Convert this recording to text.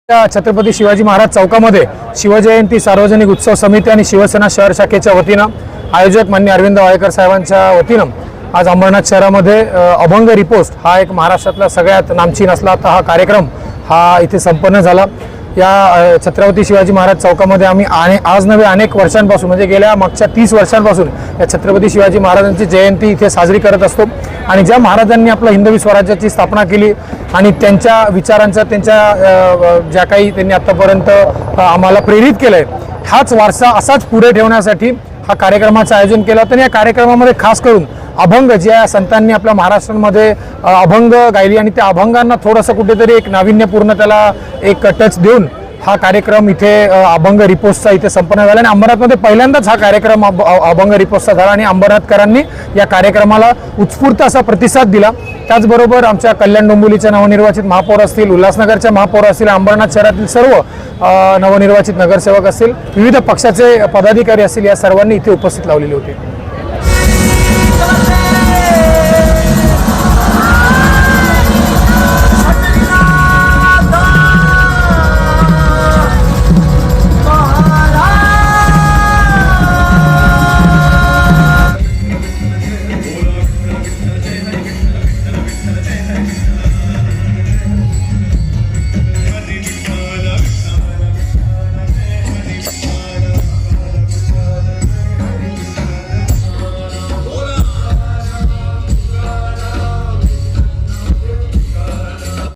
छत्रपती शिवाजी महाराज चौकामध्ये शिवजयंती सार्वजनिक उत्सव समिती आणि शिवसेना शहर शाखेच्या वतीनं आयोजक माननीय अरविंद वायकर साहेबांच्या वतीनं आज अंबरनाथ शहरामध्ये अभंग रिपोस्ट हा एक महाराष्ट्रातला सगळ्यात नामचीन असला तर हा कार्यक्रम हा इथे संपन्न झाला। या छत्रपती शिवाजी महाराज चौकामध्ये आम्ही आज नव्हे अनेक वर्षांपासून म्हणजे गेल्या मागच्या 30 वर्षांपासून या छत्रपती शिवाजी महाराजांची जयंती इथे साजरी करत असतो आणि ज्या महाराजांनी आपलं हिंदवी स्वराज्याची स्थापना केली आणि त्यांच्या विचारांचा त्यांच्या ज्या काही त्यांनी आतापर्यंत आम्हाला प्रेरित केलंय हाच वारसा असाच पुढे ठेवण्यासाठी हा कार्यक्रमाचं आयोजन केलं होतं। या कार्यक्रमामध्ये खास करून अभंग ज्या संतांनी आपल्या महाराष्ट्रामध्ये अभंग गायली आणि त्या अभंगांना थोडंसं कुठेतरी एक नाविन्यपूर्ण त्याला एक टच देऊन हा कार्यक्रम इथे अभंग रिपोस्टचा इथे संपन्न झाला आणि अंबरनाथमध्ये पहिल्यांदाच हा कार्यक्रम अभंग रिपोस्टचा झाला आणि अंबरनाथकरांनी या कार्यक्रमाला उत्स्फूर्त असा प्रतिसाद दिला। त्याचबरोबर आमच्या कल्याण डोंबिवलीच्या नवनिर्वाचित महापौर असतील, उल्हासनगरच्या महापौर असतील, अंबरनाथ शहरातील सर्व नवनिर्वाचित नगरसेवक असतील, विविध पक्षाचे पदाधिकारी असतील, या सर्वांनी इथे उपस्थित लावलेले होते।